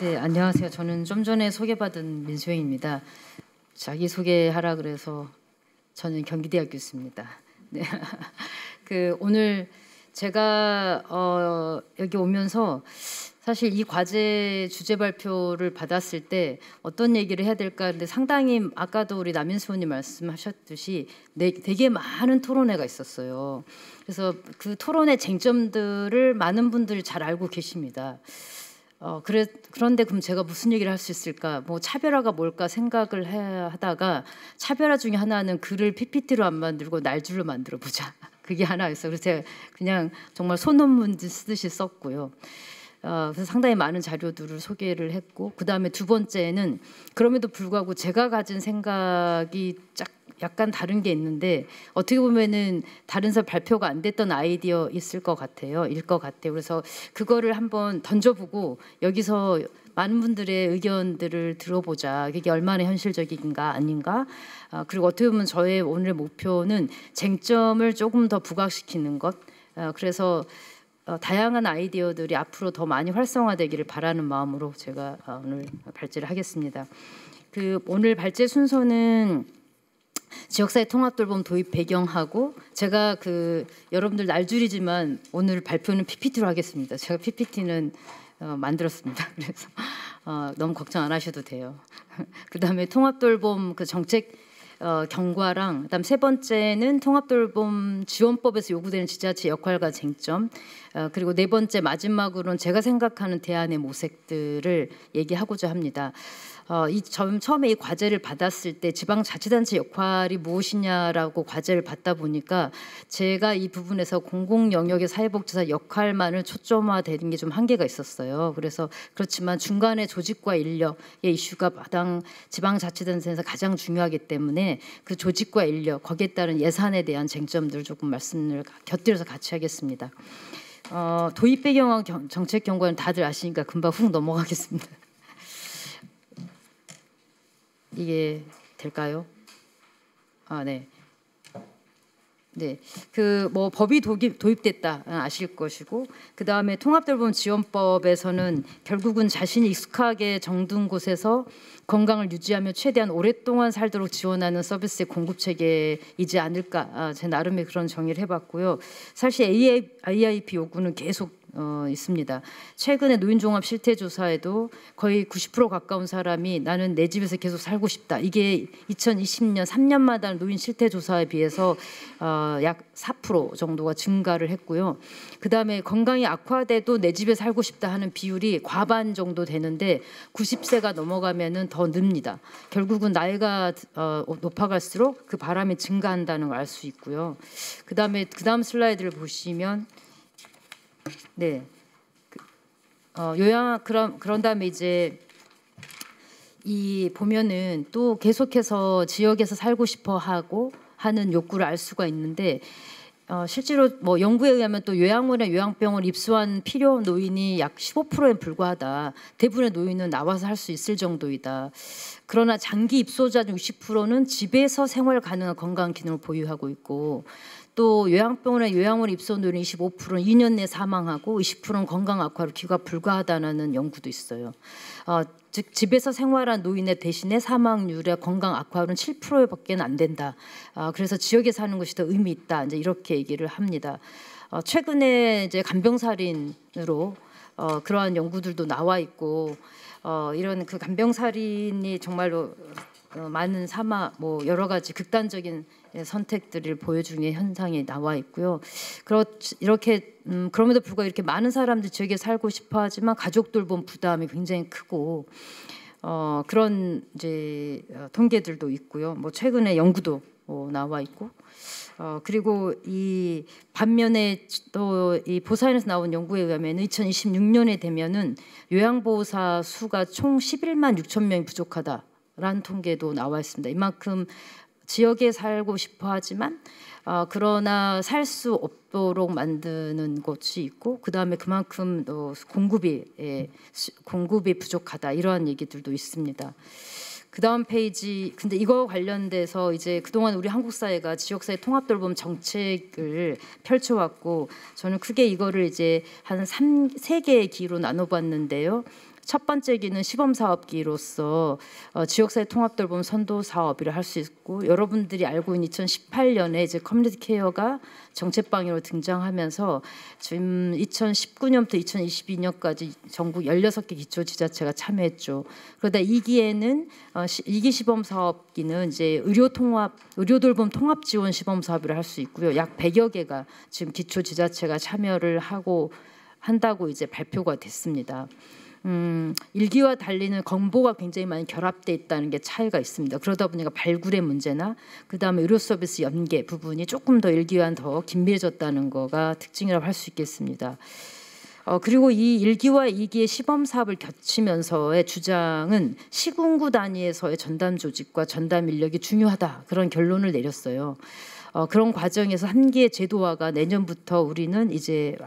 네, 안녕하세요. 저는 좀 전에 소개받은 민수영입니다. 자기소개하라 그래서 저는 경기대학 교수입니다. 네. 오늘 제가 여기 오면서 사실 이 과제 주제 발표를 받았을 때 어떤 얘기를 해야 될까 근데 상당히 아까도 우리 남인수 의원님 말씀하셨듯이 되게 많은 토론회가 있었어요. 그래서 그 토론회 쟁점들을 많은 분들이 잘 알고 계십니다. 그런데 그럼 제가 무슨 얘기를 할 수 있을까? 뭐 차별화가 뭘까 생각을 하다가 차별화 중에 하나는 글을 PPT로 안 만들고 날줄로 만들어 보자. 그게 하나였어요. 그래서 제가 그냥 정말 소논문 쓰듯이 썼고요. 그래서 상당히 많은 자료들을 소개를 했고 그다음에 두 번째는 그럼에도 불구하고 제가 가진 생각이 약간 다른 게 있는데 어떻게 보면은 다른 사람 발표가 안 됐던 아이디어 있을 것 같아요. 그래서 그거를 한번 던져보고 여기서 많은 분들의 의견들을 들어보자. 그게 얼마나 현실적인가 아닌가. 그리고 어떻게 보면 저의 오늘의 목표는 쟁점을 조금 더 부각시키는 것. 그래서 다양한 아이디어들이 앞으로 더 많이 활성화되기를 바라는 마음으로 제가 오늘 발제를 하겠습니다. 오늘 발제 순서는 지역사회 통합돌봄 도입 배경하고 제가 여러분들 날줄이지만 오늘 발표는 PPT로 하겠습니다. 제가 PPT는 만들었습니다. 그래서 너무 걱정 안 하셔도 돼요. 그다음에 통합돌봄 정책 경과랑 그다음 세 번째는 통합돌봄 지원법에서 요구되는 지자체 역할과 쟁점 그리고 네 번째 마지막으로는 제가 생각하는 대안의 모색들을 얘기하고자 합니다. 처음에 이 과제를 받았을 때 지방자치단체 역할이 무엇이냐라고 과제를 받다 보니까 제가 이 부분에서 공공 영역의 사회복지사 역할만을 초점화되는 게 좀 한계가 있었어요. 그래서 그렇지만 중간에 조직과 인력의 이슈가 지방자치단체에서 가장 중요하기 때문에 그 조직과 인력 거기에 따른 예산에 대한 쟁점들을 조금 말씀을 곁들여서 같이 하겠습니다. 도입 배경하고 정책 경과는 다들 아시니까 금방 훅 넘어가겠습니다. 이게 될까요? 네. 네. 법이 도입됐다 아실 것이고 그다음에 통합돌봄 지원법에서는 결국은 자신이 익숙하게 정든 곳에서 건강을 유지하며 최대한 오랫동안 살도록 지원하는 서비스의 공급 체계이지 않을까 제 나름의 그런 정의를 해봤고요. 사실 AIP 요구는 계속 있습니다. 최근에 노인종합 실태조사에도 거의 90% 가까운 사람이 나는 내 집에서 계속 살고 싶다. 이게 2020년 3년마다 노인 실태조사에 비해서 약 4% 정도가 증가를 했고요. 그다음에 건강이 악화돼도 내 집에 살고 싶다 하는 비율이 과반 정도 되는데 90세가 넘어가면은 더 늡니다. 결국은 나이가 높아갈수록 그 바람이 증가한다는 걸 알 수 있고요. 그다음 슬라이드를 보시면 네. 그런 다음에 이제 보면은 또 계속해서 지역에서 살고 싶어 하는 욕구를 알 수가 있는데 실제로 연구에 의하면 또 요양원에 요양병원 입소한 필요 노인이 약 15%에 불과하다. 대부분의 노인은 나와서 할 수 있을 정도이다. 그러나 장기 입소자 중 60%는 집에서 생활 가능한 건강 기능을 보유하고 있고 또 요양병원에 요양원 입소 노인 25%는 2년 내 사망하고 20%는 건강 악화로 귀가 불가하다는 연구도 있어요. 즉 집에서 생활한 노인의 대신에 사망률의 건강 악화율은 7%밖에 안 된다. 그래서 지역에 사는 것이 더 의미 있다. 이제 이렇게 얘기를 합니다. 최근에 이제 간병살인으로 그러한 연구들도 나와 있고 이런 간병살인이 정말로 많은 사망 여러 가지 극단적인 선택들을 보여주는 현상이 나와 있고요. 그럼에도 불구하고 이렇게 많은 사람들이 지역에 살고 싶어하지만 가족 돌봄 부담이 굉장히 크고 그런 이제 통계들도 있고요. 최근에 연구도 나와 있고 그리고 이 반면에 또 이 보사연에서 나온 연구에 의하면 2026년에 되면은 요양보호사 수가 총 11만 6천 명이 부족하다라는 통계도 나와 있습니다. 이만큼 지역에 살고 싶어 하지만 그러나 살 수 없도록 만드는 것이 있고 그다음에 그만큼 공급이 부족하다 이러한 얘기들도 있습니다. 그다음 페이지 근데 이거 관련돼서 이제 그동안 우리 한국 사회가 지역사회 통합돌봄 정책을 펼쳐왔고 저는 크게 이거를 이제 한 3개의 기로 나눠봤는데요. 첫 번째 기는 시범사업기로서 지역사회 통합돌봄 선도 사업이라 할 수 있고, 여러분들이 알고 있는 2018년에 이제 커뮤니티 케어가 정책 방향으로 등장하면서 지금 2019년부터 2022년까지 전국 16개 기초지자체가 참여했죠. 그러다 2기에는 2기 시범사업기는 이제 의료돌봄 통합지원 시범사업이라 할 수 있고요. 약 100여 개가 지금 기초지자체가 참여를 한다고 이제 발표가 됐습니다. 1기와 달리는 정보가 굉장히 많이 결합돼 있다는 게 차이가 있습니다. 그러다 보니까 발굴의 문제나 그다음에 의료 서비스 연계 부분이 조금 더 1기와는 더 긴밀해졌다는 거가 특징이라고 할 수 있겠습니다. 그리고 이 1기와 2기의 시범 사업을 겹치면서의 주장은 시군구 단위에서의 전담 조직과 전담 인력이 중요하다, 그런 결론을 내렸어요. 그런 과정에서 한 개의 제도화가 내년부터 우리는 이제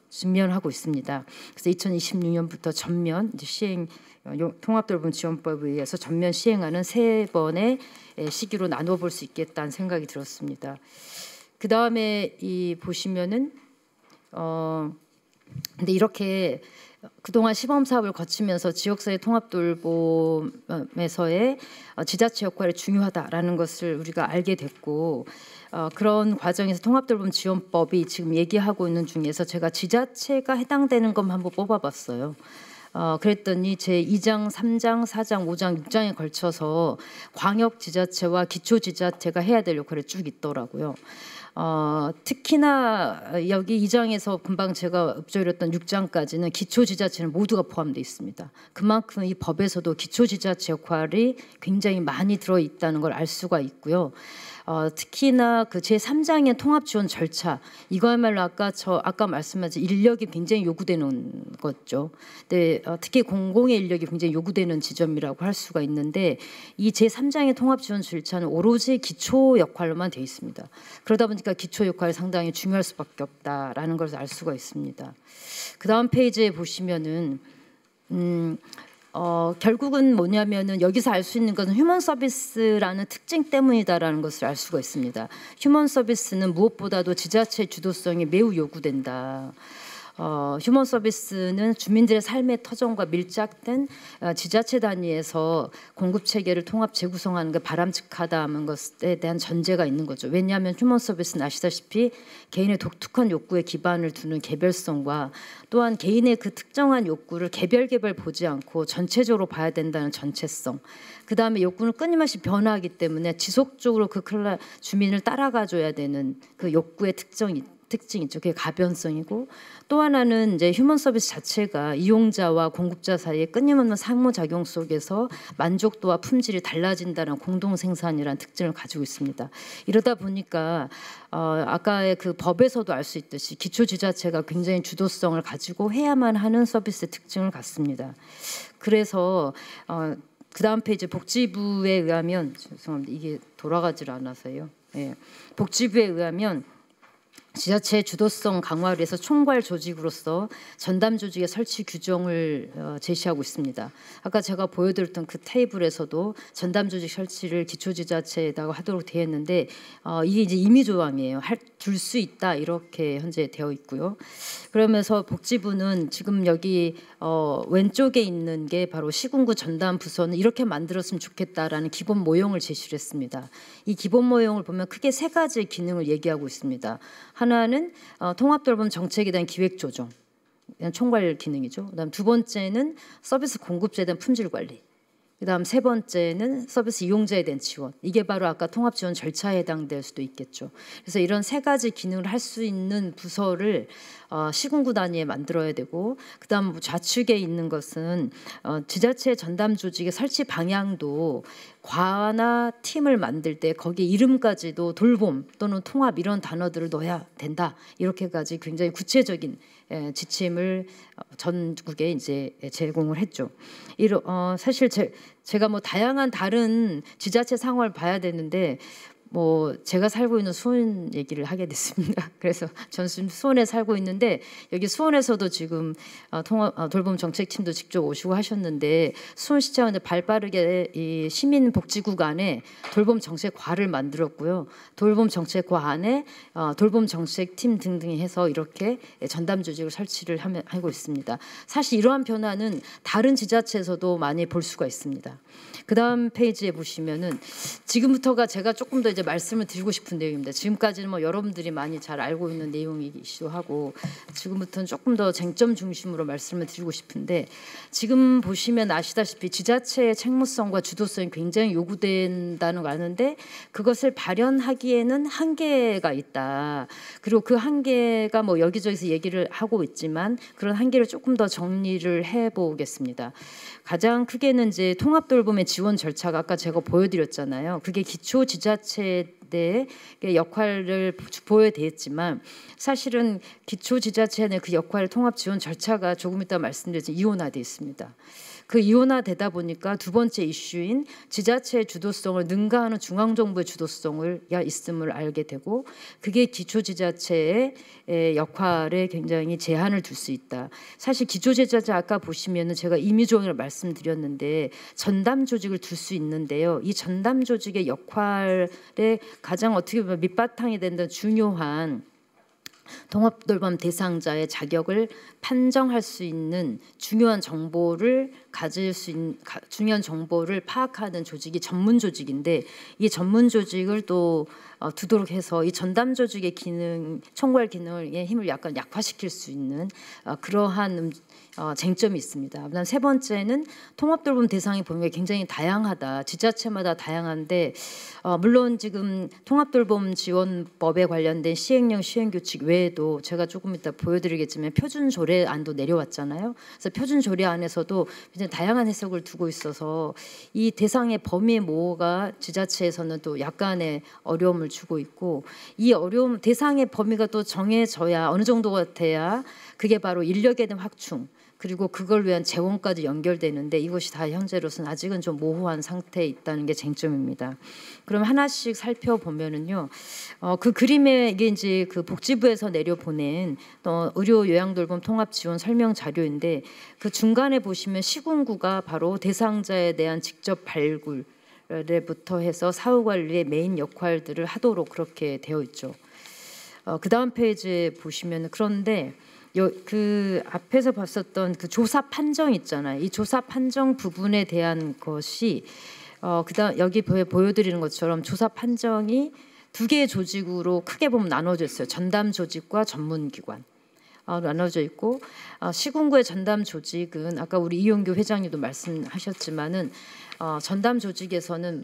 직면하고 있습니다. 그래서 2026년부터 전면 이제 시행 통합돌봄 지원법에 의해서 전면 시행하는 3번의 시기로 나눠볼 수 있겠다는 생각이 들었습니다. 그 다음에 이 보시면은 근데 이렇게 그동안 시범 사업을 거치면서 지역사회 통합돌봄에서의 지자체 역할이 중요하다라는 것을 우리가 알게 됐고, 그런 과정에서 통합돌봄 지원법이 지금 얘기하고 있는 중에서 제가 지자체가 해당되는 것만 한번 뽑아봤어요. 그랬더니 제2장, 3장, 4장, 5장, 6장에 걸쳐서 광역지자체와 기초지자체가 해야 될 역할이 쭉 있더라고요. 특히나 여기 2장에서 금방 제가 읊조렸던 6장까지는 기초지자체는 모두가 포함되어 있습니다. 그만큼 이 법에서도 기초지자체 역할이 굉장히 많이 들어있다는 걸 알 수가 있고요. 특히나 그 제3장의 통합지원 절차, 이거야말로 아까 말씀하신 인력이 굉장히 요구되는 거죠. 네, 특히 공공의 인력이 굉장히 요구되는 지점이라고 할 수가 있는데, 이 제3장의 통합지원 절차는 오로지 기초 역할로만 되어 있습니다. 그러다 보니까 기초 역할이 상당히 중요할 수밖에 없다라는 것을 알 수가 있습니다. 그 다음 페이지에 보시면은 결국은 뭐냐면은 여기서 알 수 있는 것은 휴먼 서비스라는 특징 때문이다라는 것을 알 수가 있습니다. 휴먼 서비스는 무엇보다도 지자체 주도성이 매우 요구된다. 휴먼 서비스는 주민들의 삶의 터전과 밀착된 지자체 단위에서 공급 체계를 통합 재구성하는 게 바람직하다는 것에 대한 전제가 있는 거죠. 왜냐하면 휴먼 서비스는 아시다시피 개인의 독특한 욕구에 기반을 두는 개별성과 또한 개인의 그 특정한 욕구를 개별 보지 않고 전체적으로 봐야 된다는 전체성, 그 다음에 욕구는 끊임없이 변화하기 때문에 지속적으로 그 주민을 따라가줘야 되는 그 욕구의 특징이 있죠. 그게 가변성이고, 또 하나는 이제 휴먼 서비스 자체가 이용자와 공급자 사이에 끊임없는 상호작용 속에서 만족도와 품질이 달라진다는 공동 생산이라는 특징을 가지고 있습니다. 이러다 보니까 아까의 그 법에서도 알 수 있듯이 기초지자체가 굉장히 주도성을 가지고 해야만 하는 서비스의 특징을 갖습니다. 그래서 그 다음 페이지 복지부에 의하면, 죄송합니다, 이게 돌아가질 않아서요. 예. 복지부에 의하면 지자체의 주도성 강화를 위해서 총괄 조직으로서 전담 조직의 설치 규정을 제시하고 있습니다. 아까 제가 보여드렸던 그 테이블에서도 전담 조직 설치를 기초지자체에다가 하도록 되어 있는데, 이게 이제 임의 조항이에요. 둘 수 있다, 이렇게 현재 되어 있고요. 그러면서 복지부는 지금 여기 왼쪽에 있는 게 바로 시군구 전담 부서는 이렇게 만들었으면 좋겠다라는 기본 모형을 제시를 했습니다. 이 기본 모형을 보면 크게 3가지의 기능을 얘기하고 있습니다. 하나는 통합돌봄 정책에 대한 기획 조정, 총괄 기능이죠. 그다음 2번째는 서비스 공급자에 대한 품질 관리. 그다음 3번째는 서비스 이용자에 대한 지원. 이게 바로 아까 통합지원 절차에 해당될 수도 있겠죠. 그래서 이런 3가지 기능을 할 수 있는 부서를 시군구 단위에 만들어야 되고, 그다음 좌측에 있는 것은 지자체 전담 조직의 설치 방향도 과나 팀을 만들 때 거기에 이름까지도 돌봄 또는 통합 이런 단어들을 넣어야 된다. 이렇게까지 굉장히 구체적인 지침을 전국에 이제 제공을 했죠. 사실 제가 뭐 다양한 다른 지자체 상황을 봐야 되는데 뭐 제가 살고 있는 수원 얘기를 하게 됐습니다. 그래서 저는 지금 수원에 살고 있는데 여기 수원에서도 지금 돌봄 정책팀도 직접 오시고 하셨는데 수원시청은 발빠르게 이 시민복지국 안에 돌봄 정책과를 만들었고요. 돌봄 정책과 안에 돌봄 정책팀 등등이 해서 이렇게 전담 조직을 설치를 하고 있습니다. 사실 이러한 변화는 다른 지자체에서도 많이 볼 수가 있습니다. 그 다음 페이지에 보시면은 지금부터가 제가 조금 더 이제 말씀을 드리고 싶은 내용입니다. 지금까지는 뭐 여러분들이 많이 잘 알고 있는 내용이기도 하고 지금부터는 조금 더 쟁점 중심으로 말씀을 드리고 싶은데 지금 보시면 아시다시피 지자체의 책무성과 주도성이 굉장히 요구된다는 걸 아는데 그것을 발현하기에는 한계가 있다. 그리고 그 한계가 뭐 여기저기서 얘기를 하고 있지만 그런 한계를 조금 더 정리를 해보겠습니다. 가장 크게는 이제 통합돌봄의 지원 절차가 아까 제가 보여드렸잖아요. 그게 기초 지자체의 역할을 보여드렸지만 사실은 기초 지자체의 그 역할 통합 지원 절차가 조금 이따 말씀드렸지만 이원화되어 있습니다. 그 이원화되다 보니까 두 번째 이슈인 지자체의 주도성을 능가하는 중앙정부의 주도성을 있음을 알게 되고 그게 기초지자체의 역할에 굉장히 제한을 둘 수 있다. 사실 기초지자체 아까 보시면은 제가 임의조항을 말씀드렸는데 전담 조직을 둘 수 있는데요. 이 전담 조직의 역할에 가장 어떻게 보면 밑바탕이 된다는 중요한 통합돌봄 대상자의 자격을 판정할 수 있는 중요한 정보를 가질 수 있는 중요한 정보를 파악하는 조직이 전문 조직인데 이 전문 조직을 또 두도록 해서 이 전담 조직의 기능, 총괄 기능의 힘을 약간 약화시킬 수 있는 그러한 쟁점이 있습니다. 그다음 세 번째는 통합돌봄 대상의 범위가 굉장히 다양하다. 지자체마다 다양한데 물론 지금 통합돌봄 지원법에 관련된 시행령 시행규칙 외에도 제가 조금 이따 보여드리겠지만 표준조례안도 내려왔잖아요. 그래서 표준조례안에서도 굉장히 다양한 해석을 두고 있어서 이 대상의 범위 모호가 지자체에서는 또 약간의 어려움을 주고 있고 이 어려움 대상의 범위가 또 정해져야 어느 정도가 돼야 그게 바로 인력에 대한 확충 그리고 그걸 위한 재원까지 연결되는데 이것이 다 현재로서는 아직은 좀 모호한 상태에 있다는 게 쟁점입니다. 그럼 하나씩 살펴보면은요, 그 그림에 이게 이제 그 복지부에서 내려보낸 의료 요양돌봄 통합 지원 설명 자료인데 그 중간에 보시면 시군구가 바로 대상자에 대한 직접 발굴부터 해서 사후 관리의 메인 역할들을 하도록 그렇게 되어 있죠. 그 다음 페이지에 보시면 그런데 그 앞에서 봤었던 그 조사 판정 있잖아요. 이 조사 판정 부분에 대한 것이 그다음 여기 보여드리는 것처럼 조사 판정이 두 개의 조직으로 크게 보면 나눠져 있어요. 전담 조직과 전문기관 나눠져 있고 시군구의 전담 조직은 아까 우리 이용규 회장님도 말씀하셨지만은 전담 조직에서는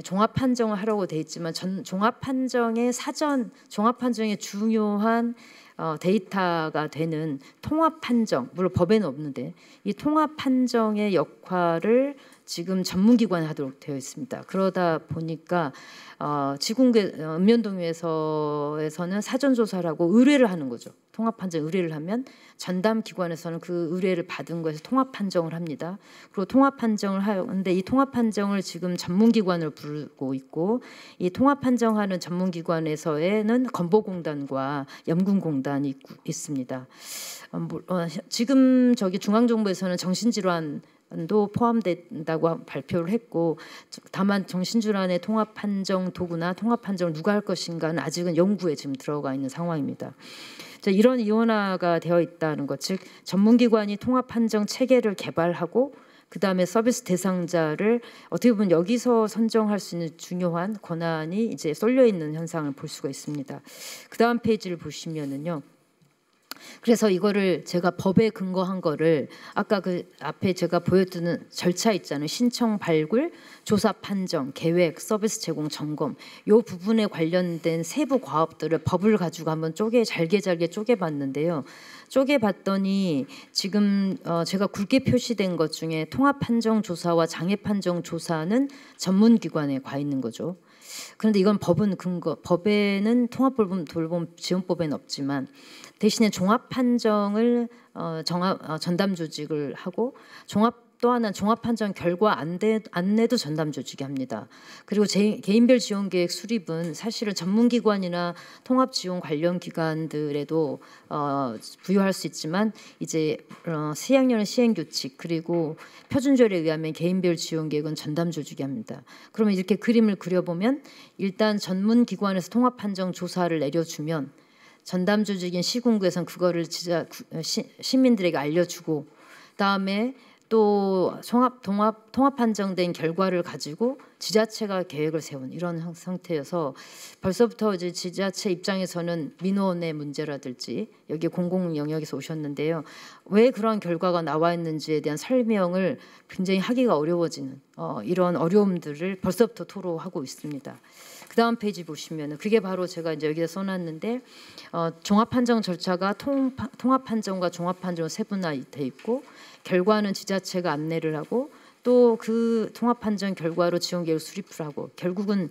종합 판정을 하려고 돼 있지만 종합 판정의 종합 판정의 중요한 데이터가 되는 통합 판정, 물론 법에는 없는데 이 통합 판정의 역할을 지금 전문기관이 하도록 되어 있습니다. 그러다 보니까 지궁 읍면동에서는 사전조사를 하고 의뢰를 하는 거죠. 통합판정 의뢰를 하면 전담기관에서는 그 의뢰를 받은 것에서 통합판정을 합니다. 그리고 통합판정을 하는데 이 통합판정을 지금 전문기관을 부르고 있고 이 통합판정하는 전문기관에서는 건보공단과 염군공단이 있습니다. 지금 저기 중앙정부에서는 정신질환도 포함된다고 발표를 했고 다만 정신질환의 통합판정 도구나 통합판정을 누가 할 것인가는 아직은 연구에 지금 들어가 있는 상황입니다. 이런 이원화가 되어 있다는 것, 즉 전문기관이 통합판정 체계를 개발하고 그 다음에 서비스 대상자를 어떻게 보면 여기서 선정할 수 있는 중요한 권한이 이제 쏠려 있는 현상을 볼 수가 있습니다. 그 다음 페이지를 보시면은요. 그래서 이거를 제가 법에 근거한 거를 아까 그 앞에 제가 보여드는 절차 있잖아요. 신청 발굴, 조사 판정, 계획, 서비스 제공, 점검 이 부분에 관련된 세부 과업들을 법을 가지고 한번 잘게 쪼개봤는데요. 쪼개봤더니 지금 제가 굵게 표시된 것 중에 통합 판정 조사와 장애 판정 조사는 전문기관에 가 있는 거죠. 그런데 이건 법에는 통합돌봄 지원법에는 없지만 대신에 종합 판정을 전담 조직을 하고 종합 또 하나는 종합판정 결과 안내도 전담 조직이 합니다. 그리고 개인별 지원계획 수립은 사실은 전문기관이나 통합지원 관련 기관들에도 부여할 수 있지만 이제 시행령의 시행규칙 그리고 표준조례에 의하면 개인별 지원계획은 전담 조직이 합니다. 그러면 이렇게 그림을 그려보면 일단 전문기관에서 통합판정 조사를 내려주면 전담 조직인 시군구에서는 그거를 시민들에게 알려주고 그다음에 또 통합 판정된 결과를 가지고 지자체가 계획을 세운 이런 상태여서 벌써부터 이제 지자체 입장에서는 민원의 문제라든지 여기 공공 영역에서 오셨는데요. 왜 그런 결과가 나와 있는지에 대한 설명을 굉장히 하기가 어려워지는 이런 어려움들을 벌써부터 토로하고 있습니다. 그 다음 페이지 보시면은 그게 바로 제가 이제 여기다 써놨는데 종합 판정 절차가 통합 판정과 종합 판정으로 세분화돼 있고 결과는 지자체가 안내를 하고 또 그 통합 판정 결과로 지원 계획을 수립을 하고 결국은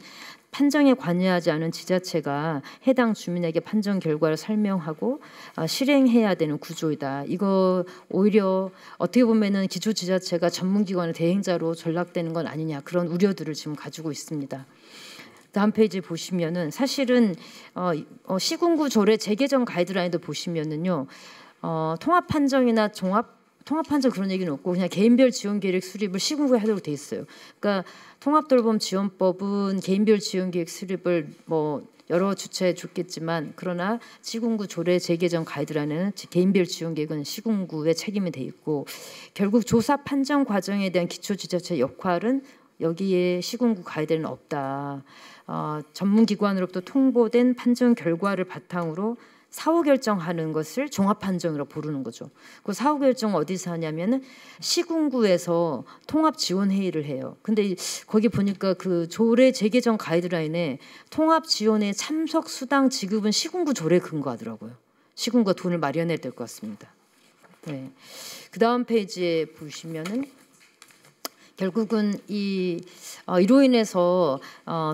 판정에 관여하지 않은 지자체가 해당 주민에게 판정 결과를 설명하고 실행해야 되는 구조이다. 이거 오히려 어떻게 보면은 기초지자체가 전문기관의 대행자로 전락되는 건 아니냐 그런 우려들을 지금 가지고 있습니다. 다음 페이지 보시면은 사실은 시군구 조례 재개정 가이드라인도 보시면은요 통합 판정이나 통합 판정 그런 얘기는 없고 그냥 개인별 지원 계획 수립을 시군구에 하도록 돼 있어요. 그러니까 통합돌봄 지원법은 개인별 지원 계획 수립을 뭐 여러 주체에 줬겠지만 그러나 시군구 조례 재개정 가이드라인은 개인별 지원 계획은 시군구의 책임이 돼 있고 결국 조사 판정 과정에 대한 기초지자체 역할은 여기에 시군구 가이드는 없다. 전문기관으로부터 통보된 판정 결과를 바탕으로 사후 결정하는 것을 종합 판정으로 부르는 거죠. 그 사후 결정 어디서 하냐면은 시군구에서 통합 지원 회의를 해요. 근데 거기 보니까 그 조례 재개정 가이드라인에 통합 지원의 참석 수당 지급은 시군구 조례에 근거하더라고요. 시군구가 돈을 마련해야 될 것 같습니다. 네. 그 다음 페이지에 보시면은 결국은 이로 인해서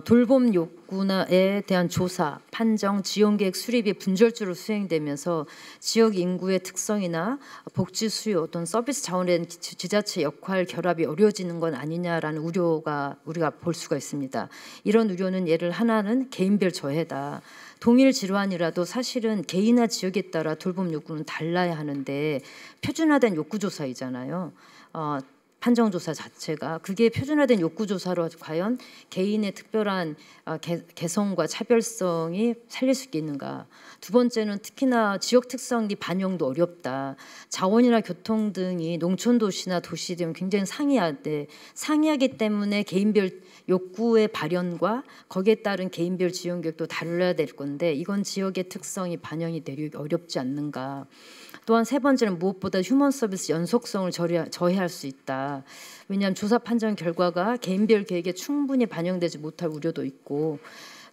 돌봄 욕구에 대한 조사, 판정, 지원계획 수립이 분절주로 수행되면서 지역 인구의 특성이나 복지 수요 또는 서비스 차원에 대한 지자체 역할 결합이 어려워지는 건 아니냐라는 우려가 우리가 볼 수가 있습니다. 이런 우려는 예를 하나는 개인별 저해다. 동일 질환이라도 사실은 개인이나 지역에 따라 돌봄 욕구는 달라야 하는데 표준화된 욕구조사이잖아요. 판정조사 자체가 그게 표준화된 욕구조사로 과연 개인의 특별한 개성과 차별성이 살릴 수 있겠는가. 두 번째는 특히나 지역 특성이 반영도 어렵다. 자원이나 교통 등이 농촌도시나 도시 등 굉장히 상이하기 때문에 개인별 욕구의 발현과 거기에 따른 개인별 지원 계획도 달라야 될 건데 이건 지역의 특성이 반영이 되기 어렵지 않는가. 또한 세 번째는 무엇보다 휴먼 서비스 연속성을 저해할 수 있다. 왜냐하면 조사 판정 결과가 개인별 계획에 충분히 반영되지 못할 우려도 있고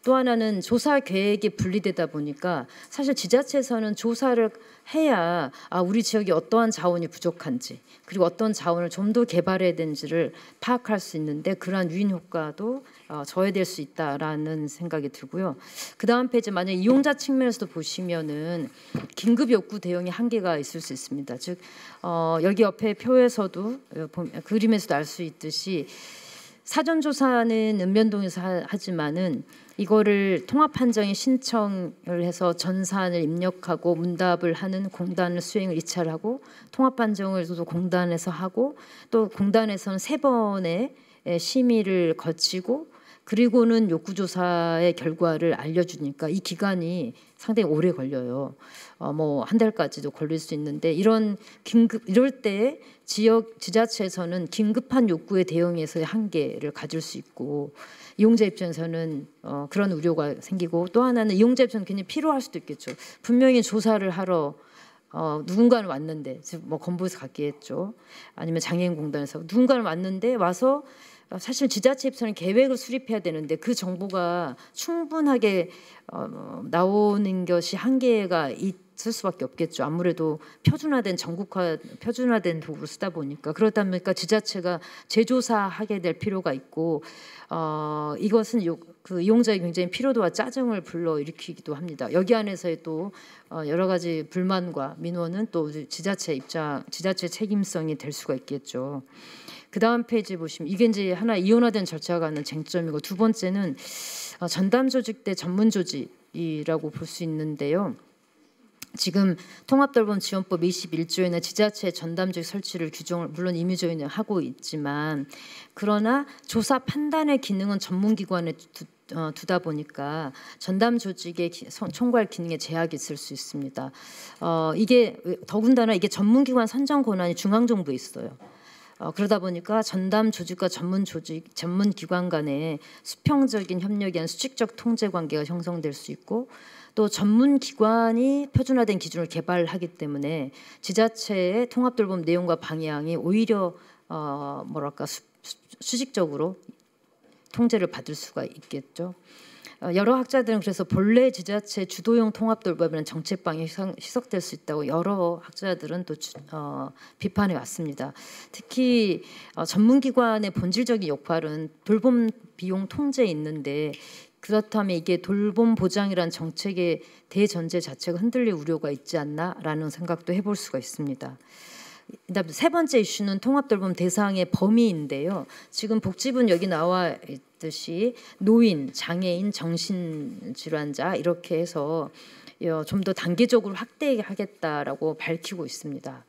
또 하나는 조사 계획이 분리되다 보니까 사실 지자체에서는 조사를 해야 우리 지역이 어떠한 자원이 부족한지 그리고 어떤 자원을 좀 더 개발해야 되는지를 파악할 수 있는데 그러한 유인 효과도 저해될 수 있다라는 생각이 들고요. 그 다음 페이지 만약 이용자 측면에서도 보시면은 긴급 욕구 대응의 한계가 있을 수 있습니다. 즉 여기 옆에 표에서도 그림에서도 알 수 있듯이 사전조사는 읍면동에서 하지만은 이거를 통합판정에 신청을 해서 전산을 입력하고 문답을 하는 공단을 수행을 이차하고 통합판정을 또 공단에서 하고 또 공단에서는 3번의 심의를 거치고 그리고는 욕구조사의 결과를 알려주니까 이 기간이 상당히 오래 걸려요. 뭐 한 달까지도 걸릴 수 있는데 이럴 때 지자체에서는 긴급한 욕구에 대응해서의 한계를 가질 수 있고 이용자 입장에서는 그런 우려가 생기고 또 하나는 이용자 입장에서는 굉장히 필요할 수도 있겠죠. 분명히 조사를 하러 누군가는 왔는데 즉 뭐 건보에서 갔겠죠. 아니면 장애인공단에서 누군가는 왔는데 와서 사실 지자체 입장에서는 계획을 수립해야 되는데 그 정보가 충분하게 나오는 것이 한계가 있을 수밖에 없겠죠. 아무래도 표준화된 도구를 쓰다 보니까 그러다 보니까 지자체가 재조사하게 될 필요가 있고 이것은 그 이용자의 굉장히 피로도와 짜증을 불러일으키기도 합니다. 여기 안에서의 또 여러 가지 불만과 민원은 또 지자체 책임성이 될 수가 있겠죠. 그 다음 페이지 보시면 이게 이제 하나 이원화된 절차가 하는 쟁점이고, 두 번째는 전담 조직 대 전문 조직이라고 볼 수 있는데요. 지금 통합돌봄지원법 21조에는 지자체 전담조직 설치를 규정을 물론 임의조인을 하고 있지만, 그러나 조사 판단의 기능은 전문기관에 두다 보니까 전담 조직의 총괄 기능에 제약이 있을 수 있습니다. 이게 더군다나 이게 전문기관 선정 권한이 중앙정부에 있어요. 그러다 보니까 전담 조직과 전문 기관 간의 수평적인 협력이 아닌 수직적 통제 관계가 형성될 수 있고, 또 전문 기관이 표준화된 기준을 개발하기 때문에 지자체의 통합돌봄 내용과 방향이 오히려 수직적으로 통제를 받을 수가 있겠죠. 여러 학자들은 그래서 본래 지자체 주도형 통합돌봄이라는 정책 방향이 희석될 수 있다고 여러 학자들은 또 비판해 왔습니다. 특히 전문기관의 본질적인 역할은 돌봄 비용 통제에 있는데, 그렇다면 이게 돌봄 보장이라는 정책의 대전제 자체가 흔들릴 우려가 있지 않나라는 생각도 해볼 수가 있습니다. 그다음 세 번째 이슈는 통합돌봄 대상의 범위인데요. 지금 복지부는 여기 나와 있듯이 노인, 장애인, 정신질환자 이렇게 해서 좀 더 단계적으로 확대하겠다라고 밝히고 있습니다.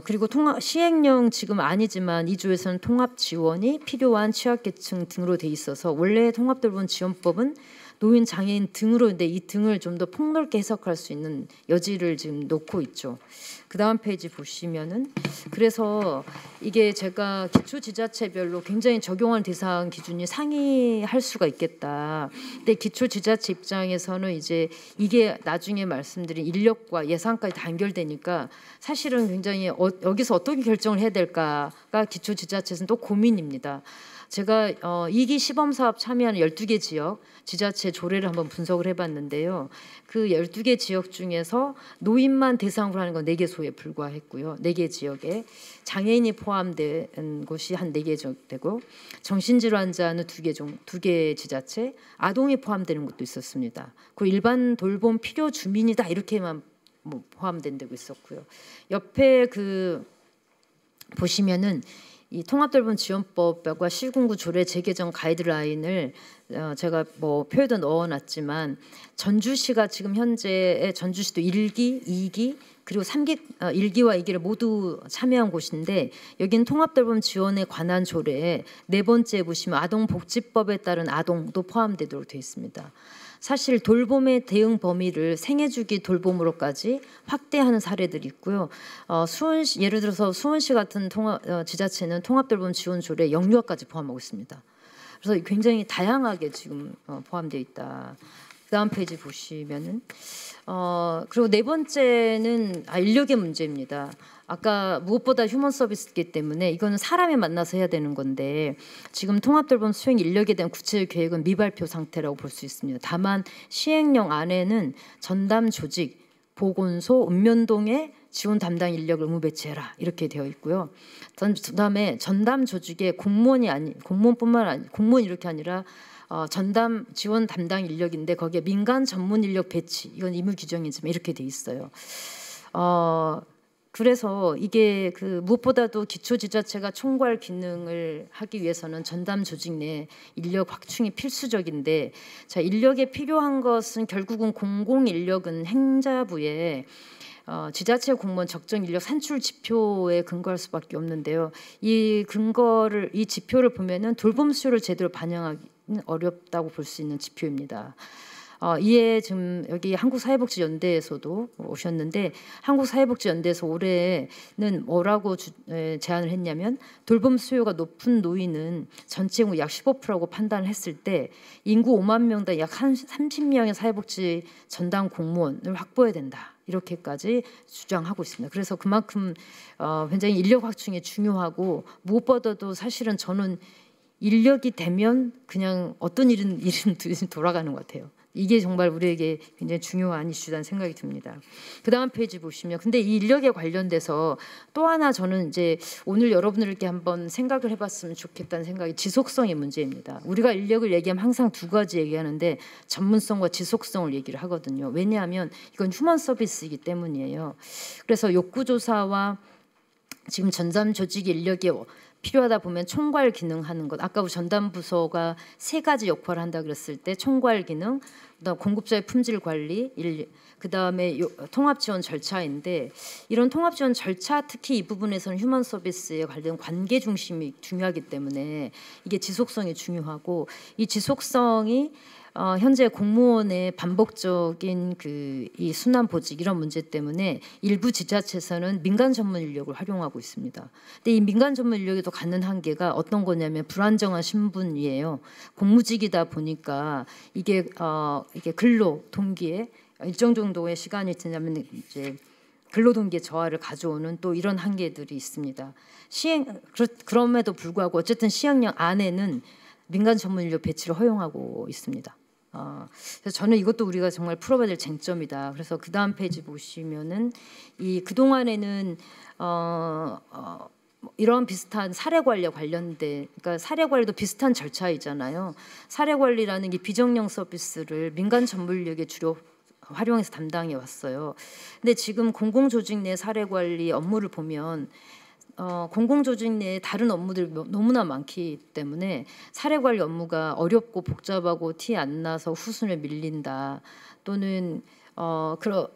그리고 시행령 지금 아니지만 2조에서는 통합 지원이 필요한 취약계층 등으로 돼 있어서 원래 통합돌봄지원법은 노인, 장애인 등으로인데 이 등을 좀 더 폭넓게 해석할 수 있는 여지를 지금 놓고 있죠. 그 다음 페이지 보시면은, 그래서 이게 제가 기초지자체별로 굉장히 적용하는 대상 기준이 상이할 수가 있겠다. 근데 기초지자체 입장에서는 이제 이게 나중에 말씀드린 인력과 예산까지 다 연결되니까 사실은 굉장히 여기서 어떻게 결정을 해야 될까가 기초지자체에서는 또 고민입니다. 제가 2기 시범사업 참여하는 12개 지역 지자체 조례를 한번 분석을 해봤는데요. 그 12개 지역 중에서 노인만 대상으로 하는 건 4개소에 불과했고요. 4개 지역에 장애인이 포함된 곳이 한 4개 되고, 정신질환자는 2개 지자체, 아동이 포함되는 곳도 있었습니다. 그리고 일반 돌봄 필요 주민이다 이렇게만 포함된 데고 있었고요. 옆에 보시면은 이 통합돌봄지원법과 시군구 조례 재개정 가이드라인을 제가 표에도 넣어놨지만, 전주시가 지금 현재 전주시도 1기, 2기 그리고 3기 1기와 2기를 모두 참여한 곳인데, 여기는 통합돌봄 지원에 관한 조례에 네 번째에 보시면 아동복지법에 따른 아동도 포함되도록 되어 있습니다. 사실 돌봄의 대응 범위를 생애주기 돌봄으로까지 확대하는 사례들이 있고요. 예를 들어서 수원시 같은 지자체는 통합돌봄 지원 조례 영유아까지 포함하고 있습니다. 그래서 굉장히 다양하게 지금 포함되어 있다. 그 다음 페이지 보시면은 그리고 네 번째는 인력의 문제입니다. 아까 무엇보다 휴먼 서비스이기 때문에 이거는 사람이 만나서 해야 되는 건데, 지금 통합돌봄 수행 인력에 대한 구체적 계획은 미발표 상태라고 볼 수 있습니다. 다만 시행령 안에는 전담 조직, 보건소, 읍면동에 지원 담당 인력을 의무 배치해라 이렇게 되어 있고요. 그다음에 전담 조직에 공무원 이렇게 아니라 전담 지원 담당 인력인데 거기에 민간 전문 인력 배치, 이건 의무 규정이지만 이렇게 돼 있어요. 그래서 이게 무엇보다도 기초지자체가 총괄 기능을 하기 위해서는 전담 조직 내 인력 확충이 필수적인데, 자, 인력에 필요한 것은 결국은 공공인력은 행자부에 지자체 공무원 적정 인력 산출 지표에 근거할 수밖에 없는데요. 이 지표를 보면은 돌봄 수요를 제대로 반영하기는 어렵다고 볼 수 있는 지표입니다. 이에 지금 여기 한국사회복지연대에서도 오셨는데, 한국사회복지연대에서 올해는 뭐라고 제안을 했냐면, 돌봄 수요가 높은 노인은 전체 인구 약 15%라고 판단을 했을 때 인구 5만 명당 약 30명의 사회복지 전담 공무원을 확보해야 된다. 이렇게까지 주장하고 있습니다. 그래서 그만큼 굉장히 인력 확충이 중요하고, 무엇보다도 사실은 저는 인력이 되면 그냥 어떤 일은 돌아가는 것 같아요. 이게 정말 우리에게 굉장히 중요한 이슈라는 생각이 듭니다. 그 다음 페이지 보시면 근데 이 인력에 관련돼서 또 하나 저는 이제 오늘 여러분들께 한번 생각을 해봤으면 좋겠다는 생각이 지속성의 문제입니다. 우리가 인력을 얘기하면 항상 두 가지 얘기하는데 전문성과 지속성을 얘기를 하거든요. 왜냐하면 이건 휴먼 서비스이기 때문이에요. 그래서 욕구조사와 지금 전담 조직 인력이 필요하다 보면 총괄 기능하는 것. 아까 전담 부서가 세 가지 역할을 한다 그랬을 때 총괄 기능, 그다음 공급자의 품질 관리, 그다음에 통합 지원 절차인데 이런 통합 지원 절차 특히 이 부분에서는 휴먼 서비스에 관련 관계 중심이 중요하기 때문에 이게 지속성이 중요하고 이 지속성이 현재 공무원의 반복적인 이 순환 보직 이런 문제 때문에 일부 지자체에서는 민간 전문 인력을 활용하고 있습니다. 근데 이 민간 전문 인력에도 갖는 한계가 어떤 거냐면 불안정한 신분이에요. 공무직이다 보니까 이게 근로 동기에 일정 정도의 시간이 지나면 이제 근로 동기의 저하를 가져오는 또 이런 한계들이 있습니다. 그럼에도 불구하고 어쨌든 시행령 안에는 민간 전문 인력 배치를 허용하고 있습니다. 그래서 저는 이것도 우리가 정말 풀어봐야 될 쟁점이다. 그래서 그 다음 페이지 보시면은 이 그동안에는 이런 비슷한 사례 관리와 관련된 그러니까 사례 관리도 비슷한 절차이잖아요. 사례 관리라는 게 비정령 서비스를 민간 전문 인력에 주로 활용해서 담당해 왔어요. 근데 지금 공공조직 내 사례 관리 업무를 보면 공공조직 내에 다른 업무들이 너무나 많기 때문에 사례 관리 업무가 어렵고 복잡하고 티 안 나서 후순위에 밀린다. 또는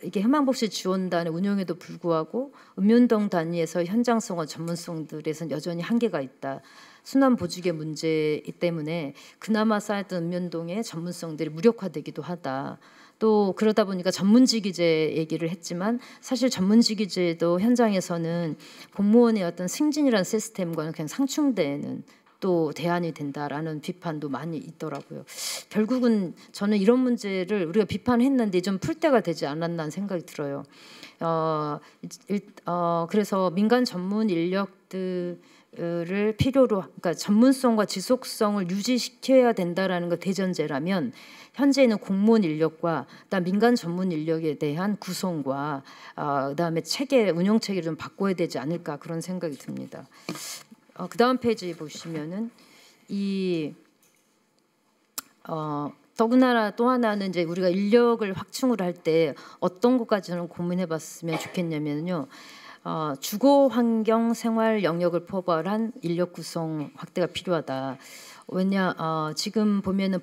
이게 희망복지 지원단의 운영에도 불구하고 읍면동 단위에서 현장성과 전문성들에서는 여전히 한계가 있다. 순환 보직의 문제 때문에 그나마 쌓였던 읍면동의 전문성들이 무력화되기도 하다. 또 그러다 보니까 전문직위제 얘기를 했지만 사실 전문직위제도 현장에서는 공무원의 어떤 승진이라는 시스템과는 그냥 상충되는 또 대안이 된다라는 비판도 많이 있더라고요. 결국은 저는 이런 문제를 우리가 비판했는데 좀 풀 때가 되지 않았나 생각이 들어요. 그래서 민간 전문 인력들을 필요로 그러니까 전문성과 지속성을 유지시켜야 된다라는 거 대전제라면 현재는 공무원 인력과 그다음 민간 전문 인력에 대한 구성과 그다음에 체계 운영 체계를 좀 바꿔야 되지 않을까 그런 생각이 듭니다. 그다음 페이지 보시면은 더군다나 또 하나는 이제 우리가 인력을 확충을 할 때 어떤 것까지 저는 고민해봤으면 좋겠냐면요. 주거 환경 생활 영역을 포괄한 인력 구성 확대가 필요하다. 왜냐 지금 보면은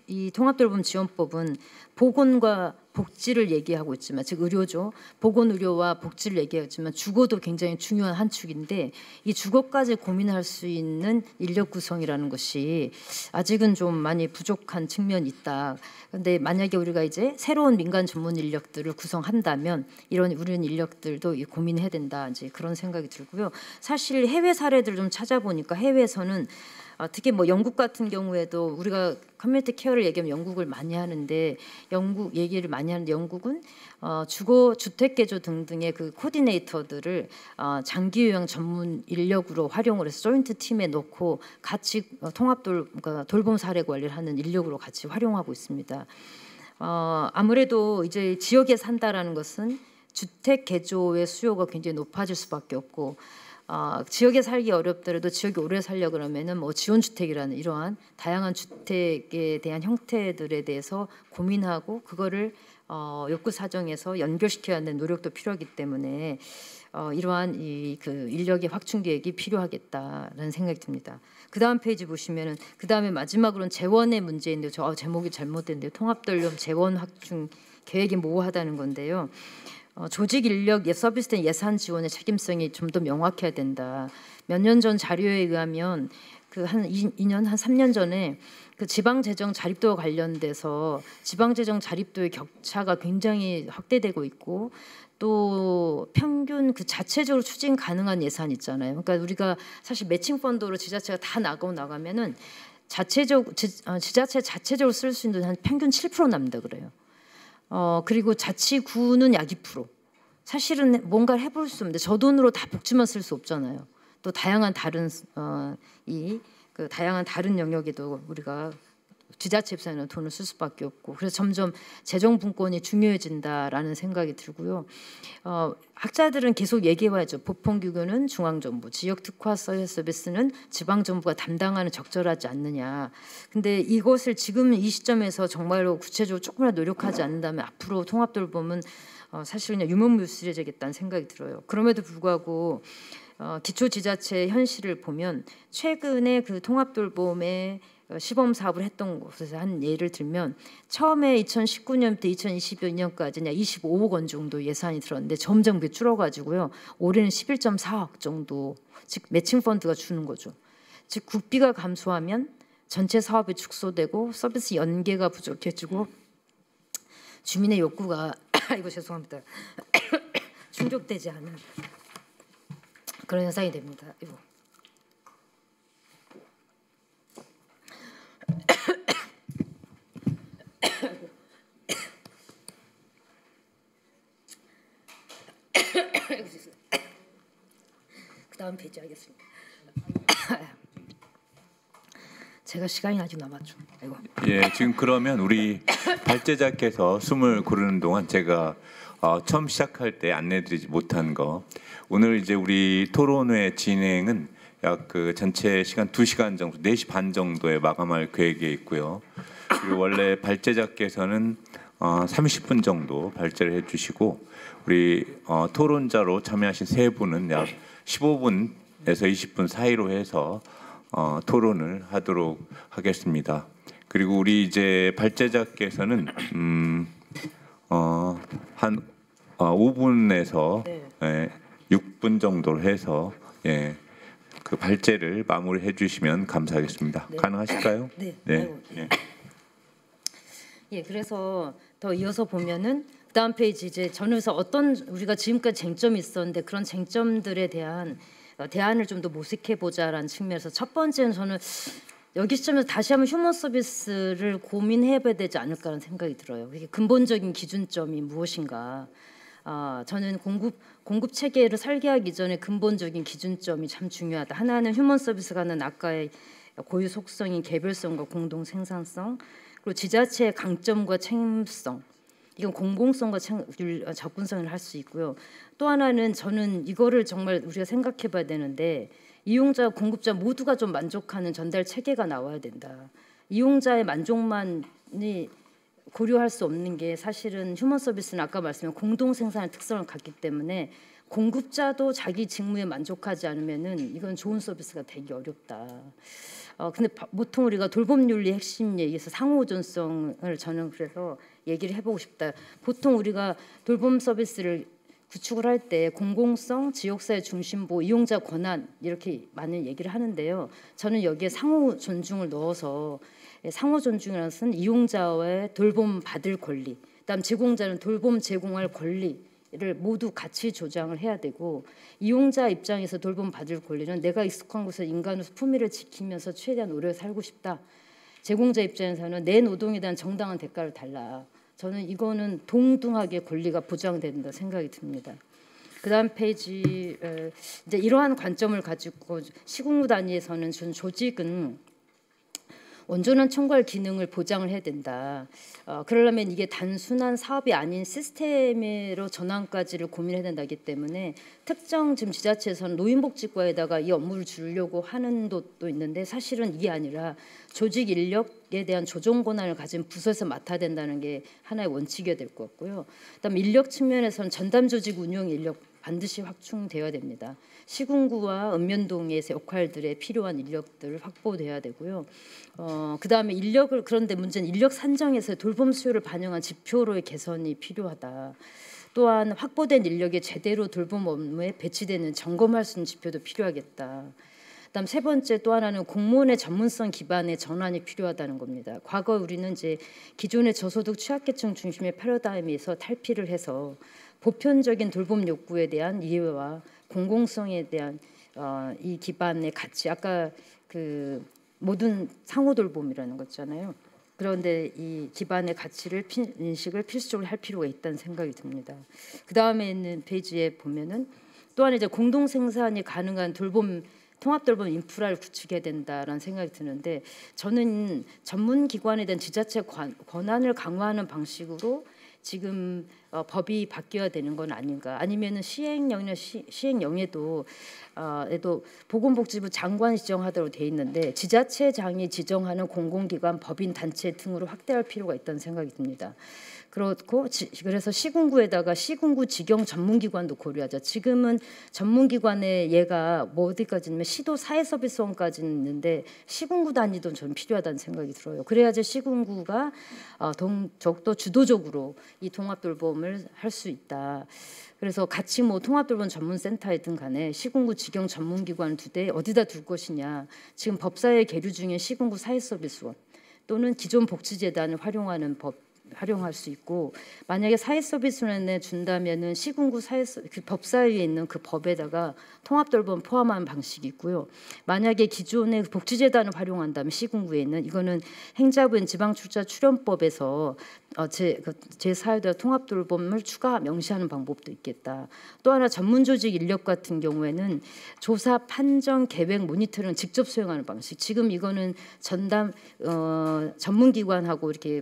이 통합돌봄지원법은 보건과 복지를 얘기하고 있지만 즉 의료죠. 보건 의료와 복지를 얘기하지만 주거도 굉장히 중요한 한 축인데 이 주거까지 고민할 수 있는 인력 구성이라는 것이 아직은 좀 많이 부족한 측면이 있다. 그런데 만약에 우리가 이제 새로운 민간 전문 인력들을 구성한다면 이런 우리는 인력들도 고민해야 된다. 이제 그런 생각이 들고요. 사실 해외 사례들 좀 찾아보니까 해외에서는 특히 뭐 영국 같은 경우에도 우리가 커뮤니티 케어를 얘기하면 영국을 많이 하는데 영국 얘기를 많이 하는데 영국은 주거 주택 개조 등등의 그 코디네이터들을 장기 요양 전문 인력으로 활용을 해서 조인트 팀에 놓고 같이 그러니까 돌봄 사례 관리를 하는 인력으로 같이 활용하고 있습니다. 아무래도 이제 지역에 산다라는 것은 주택 개조의 수요가 굉장히 높아질 수밖에 없고 지역에 살기 어렵더라도 지역에 오래 살려 그러면은 뭐 지원주택이라는 이러한 다양한 주택에 대한 형태들에 대해서 고민하고 그거를 욕구 사정에서 연결시켜야 하는 노력도 필요하기 때문에 이러한 그 인력의 확충 계획이 필요하겠다라는 생각이 듭니다. 그 다음 페이지 보시면은 그 다음에 마지막으로는 재원의 문제인데요. 제목이 잘못됐는데요. 통합돌봄 재원 확충 계획이 모호하다는 건데요. 조직 인력 서비스된 예산 지원의 책임성이 좀 더 명확해야 된다. 몇 년 전 자료에 의하면 그 한 2년 한 3년 전에 그 지방 재정 자립도와 관련돼서 지방 재정 자립도의 격차가 굉장히 확대되고 있고 또 평균 그 자체적으로 추진 가능한 예산 있잖아요. 그러니까 우리가 사실 매칭 펀드로 지자체가 다 나가면은 지자체 자체적으로 쓸 수 있는 한 평균 7% 남는다 그래요. 그리고 자치구는 약 2%. 사실은 뭔가를 해볼 수 없는데 저 돈으로 다 복지만 쓸 수 없잖아요. 또 다양한 다른 다양한 다른 영역에도 우리가 지자체 입장에는 돈을 쓸 수밖에 없고 그래서 점점 재정 분권이 중요해진다라는 생각이 들고요. 학자들은 계속 얘기해와야죠. 보편교육은 중앙정부, 지역특화 서비스는 지방정부가 담당하는 적절하지 않느냐. 근데 이것을 지금 이 시점에서 정말로 구체적으로 조금이라도 노력하지 않는다면 앞으로 통합돌봄은 사실 그냥 유명무실해지겠다는 생각이 들어요. 그럼에도 불구하고 기초지자체 현실을 보면 최근에 그 통합돌봄의 시범 사업을 했던 곳에서 한 예를 들면 처음에 2019년부터 2022년까지 약 25억 원 정도 예산이 들었는데 점점 그게 줄어가지고요. 올해는 11.4억 정도, 즉 매칭 펀드가 주는 거죠. 즉 국비가 감소하면 전체 사업이 축소되고 서비스 연계가 부족해지고 주민의 욕구가 이거 죄송합니다. 충족되지 않은 그런 현상이 됩니다. 이거. 그 다음 페이지 하겠습니다. 제가 시간이 아직 남았죠. 아이고. 예, 지금 그러면 우리 발제자께서 숨을 고르는 동안 제가 처음 시작할 때 안내드리지 못한 거 오늘 이제 우리 토론회 진행은 약 그 전체 시간 2시간 정도, 4시 반 정도에 마감할 계획에 있고요. 그리고 원래 발제자께서는 30분 정도 발제를 해주시고 우리 토론자로 참여하신 세 분은 약 15분에서 20분 사이로 해서 토론을 하도록 하겠습니다. 그리고 우리 이제 발제자께서는 한 5분에서 네. 6분 정도로 해서 그 발제를 마무리해 주시면 감사하겠습니다. 네. 가능하실까요? 네. 네. 예, 그래서 더 이어서 보면은 그다음 페이지 이제 전에서 어떤 우리가 지금까지 쟁점이 있었는데 그런 쟁점들에 대한 대안을 좀 더 모색해 보자라는 측면에서 첫 번째는 저는 여기 시점에서 다시 한번 휴먼 서비스를 고민해봐야 되지 않을까라는 생각이 들어요. 이게 근본적인 기준점이 무엇인가? 저는 공급 체계를 설계하기 전에 근본적인 기준점이 참 중요하다. 하나는 휴먼 서비스가는 아까의 고유 속성인 개별성과 공동 생산성, 그리고 지자체의 강점과 책임성, 이건 공공성과 접근성을 할 수 있고요. 또 하나는 저는 이거를 정말 우리가 생각해봐야 되는데 이용자, 공급자 모두가 좀 만족하는 전달 체계가 나와야 된다. 이용자의 만족만이 고려할 수 없는 게 사실은 휴먼 서비스는 아까 말씀한 공동 생산의 특성을 갖기 때문에 공급자도 자기 직무에 만족하지 않으면은 이건 좋은 서비스가 되기 어렵다. 근데 보통 우리가 돌봄 윤리 핵심 얘기에서 상호 의존성을 저는 그래서 얘기를 해보고 싶다. 보통 우리가 돌봄 서비스를 구축을 할 때 공공성, 지역사회 중심보, 이용자 권한 이렇게 많은 얘기를 하는데요. 저는 여기에 상호 존중을 넣어서 상호 존중이라는 것은 이용자의 돌봄 받을 권리, 그다음 제공자는 돌봄 제공할 권리를 모두 같이 조장을 해야 되고 이용자 입장에서 돌봄 받을 권리는 내가 익숙한 곳에서 인간의 품위를 지키면서 최대한 오래 살고 싶다. 제공자 입장에서는 내 노동에 대한 정당한 대가를 달라. 저는 이거는 동등하게 권리가 보장된다 생각이 듭니다. 그다음 페이지 이제 이러한 관점을 가지고 시국무 단위에서는 조직은 온전한 총괄 기능을 보장을 해야 된다. 그러려면 이게 단순한 사업이 아닌 시스템으로 전환까지를 고민해야 된다기 때문에 특정 지금 지자체에서는 노인복지과에다가 이 업무를 주려고 하는 곳도 있는데 사실은 이게 아니라 조직 인력에 대한 조정 권한을 가진 부서에서 맡아야 된다는 게 하나의 원칙이 될 것 같고요. 그다음 인력 측면에서는 전담 조직 운영 인력 반드시 확충되어야 됩니다. 시군구와 읍면동에서 역할들에 필요한 인력들을 확보돼야 되고요. 그다음에 인력을 그런데 문제는 인력 산정에서 돌봄 수요를 반영한 지표로의 개선이 필요하다. 또한 확보된 인력이 제대로 돌봄 업무에 배치되는 점검할 수 있는 지표도 필요하겠다. 그다음 세 번째 또 하나는 공무원의 전문성 기반의 전환이 필요하다는 겁니다. 과거 우리는 이제 기존의 저소득 취약계층 중심의 패러다임에서 탈피를 해서 보편적인 돌봄 욕구에 대한 이해와 공공성에 대한 이 기반의 가치, 아까 그 모든 상호 돌봄이라는 거잖아요. 그런데 이 기반의 가치를 인식을 필수적으로 할 필요가 있다는 생각이 듭니다. 그 다음에 있는 페이지에 보면은 또한 이제 공동 생산이 가능한 돌봄 통합돌봄 인프라를 구축해야 된다라는 생각이 드는데 저는 전문기관에 대한 지자체 권한을 강화하는 방식으로 지금 법이 바뀌어야 되는 건 아닌가? 아니면은 시행령에도 보건복지부 장관이 지정하도록 돼 있는데 지자체장이 지정하는 공공기관, 법인, 단체 등으로 확대할 필요가 있다는 생각이 듭니다. 그렇고 그래서 시군구에다가 시군구 직영 전문기관도 고려하자. 지금은 전문기관에 얘가 뭐 어디까지냐면 시도 사회서비스원까지 있는데 시군구 단위도 좀 필요하다는 생각이 들어요. 그래야지 시군구가 더욱더 주도적으로 이 통합돌봄을 할 수 있다. 그래서 같이 뭐 통합돌봄 전문센터이든 간에 시군구 직영 전문기관 2대 어디다 둘 것이냐. 지금 법사위에 계류 중인 시군구 사회서비스원 또는 기존 복지재단을 활용할 수 있고 만약에 사회서비스원에 준다면은 시군구 그 법사위에 있는 그 법에다가 통합돌봄 포함한 방식이 있고요. 만약에 기존의 복지재단을 활용한다면 시군구에 있는 이거는 행자부인 지방출자출연법에서 제4회 통합돌봄을 추가 명시하는 방법도 있겠다. 또 하나 전문조직 인력 같은 경우에는 조사, 판정, 계획, 모니터링 직접 수행하는 방식. 지금 이거는 전문기관하고 이렇게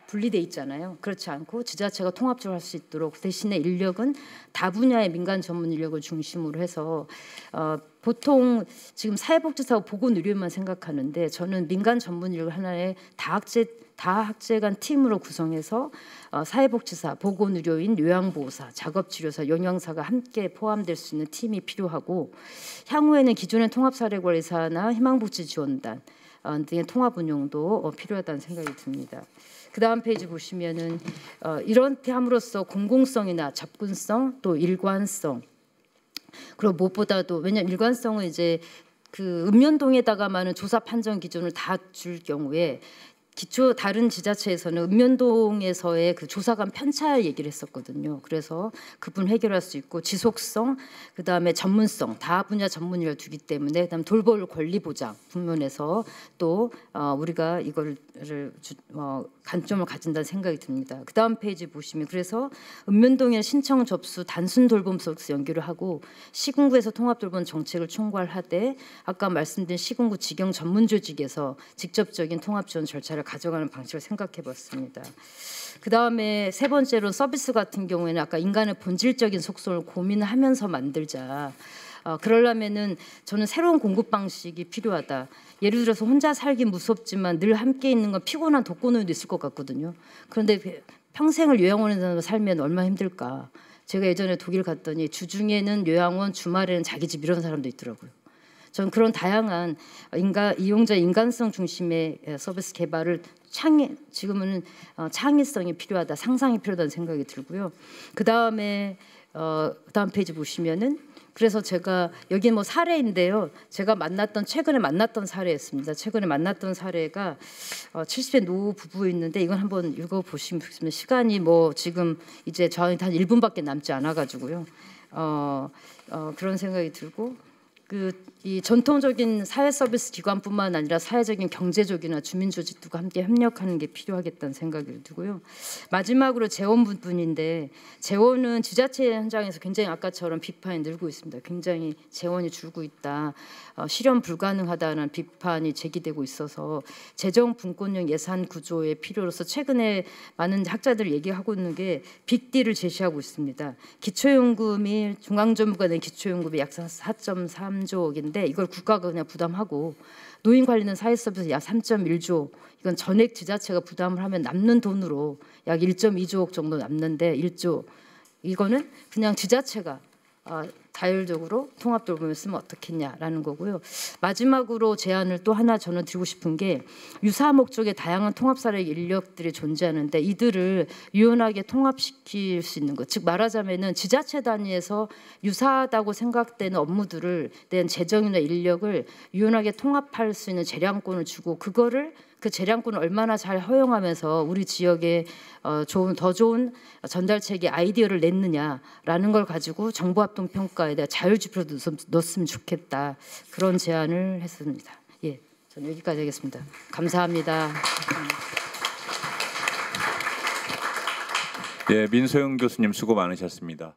분리돼 있잖아요. 그렇지 않고 지자체가 통합적으로 할 수 있도록 대신에 인력은 다 분야의 민간 전문 인력을 중심으로 해서 보통 지금 사회복지사하고 보건의료인만 생각하는데 저는 민간 전문 인력을 하나의 다학제 간 팀으로 구성해서 사회복지사, 보건의료인, 요양보호사, 작업치료사, 영양사가 함께 포함될 수 있는 팀이 필요하고 향후에는 기존의 통합사례관리사나 희망복지지원단 등의 통합 운영도 필요하다는 생각이 듭니다. 그 다음 페이지 보시면은 이렇게 함으로써 공공성이나 접근성 또 일관성 그리고 무엇보다도 왜냐하면 일관성은 이제 그 읍면동에다가만은 조사 판정 기준을 다 줄 경우에 다른 지자체에서는 읍면동에서의 그 조사관 편차 얘기를 했었거든요. 그래서 그분 해결할 수 있고 지속성, 그 다음에 전문성, 다 분야 전문의를 두기 때문에 그다음 돌볼 권리 보장 부분에서 또 우리가 이거를 관점을 가진다는 생각이 듭니다. 그 다음 페이지 보시면 그래서 읍면동의 신청 접수 단순 돌봄 서비스 연결을 하고 시군구에서 통합 돌봄 정책을 총괄하되 아까 말씀드린 시군구 직영 전문 조직에서 직접적인 통합 지원 절차를 가져가는 방식을 생각해봤습니다. 그 다음에 세 번째로 서비스 같은 경우에는 아까 인간의 본질적인 속성을 고민하면서 만들자. 그러려면은 저는 새로운 공급 방식이 필요하다. 예를 들어서 혼자 살기 무섭지만 늘 함께 있는 건 피곤한 독거노인도 있을 것 같거든요. 그런데 평생을 요양원에서 살면 얼마나 힘들까. 제가 예전에 독일 갔더니 주중에는 요양원, 주말에는 자기 집 이런 사람도 있더라고요. 저는 그런 다양한 이용자 인간성 중심의 서비스 개발을 지금은 창의성이 필요하다, 상상이 필요하다는 생각이 들고요. 그 다음에 다음 페이지 보시면은 그래서 제가 여기 뭐 사례인데요. 제가 최근에 만났던 사례였습니다. 최근에 만났던 사례가 70대 노 부부 있는데 이건 한번 읽어 보시면 좋겠습니다. 시간이 뭐 지금 이제 저한테 한 1분밖에 남지 않아 가지고요. 그런 생각이 들고 이 전통적인 사회 서비스 기관뿐만 아니라 사회적인 경제적이나 주민 조직들과 함께 협력하는 게 필요하겠다는 생각이 들고요. 마지막으로 재원 부분인데 재원은 지자체 현장에서 굉장히 아까처럼 비판이 늘고 있습니다. 굉장히 재원이 줄고 있다. 실현 불가능하다는 비판이 제기되고 있어서 재정 분권형 예산 구조의 필요로서 최근에 많은 학자들이 얘기하고 있는 게 빅딜을 제시하고 있습니다. 기초연금이 중앙정부가 낸 기초연금이 약 4.3조억인데 이걸 국가가 그냥 부담하고 노인 관리는 사회서비스 약 3.1조 이건 전액 지자체가 부담을 하면 남는 돈으로 약 1.2조억 정도 남는데 1조 이거는 그냥 지자체가 자율적으로 통합돌봄을 쓰면 어떻겠냐라는 거고요. 마지막으로 제안을 또 하나 저는 드리고 싶은 게 유사 목적의 다양한 통합사례 인력들이 존재하는데 이들을 유연하게 통합시킬 수 있는 것. 즉 말하자면은 지자체 단위에서 유사하다고 생각되는 업무들을 대한 재정이나 인력을 유연하게 통합할 수 있는 재량권을 주고 그거를 그 재량권을 얼마나 잘 허용하면서 우리 지역에 더 좋은 전달책의 아이디어를 냈느냐라는 걸 가지고 정보합동평가에 대한 자율지표도 넣었으면 좋겠다. 그런 제안을 했습니다. 예, 저는 여기까지 하겠습니다. 감사합니다. 예, 민소영 교수님 수고 많으셨습니다.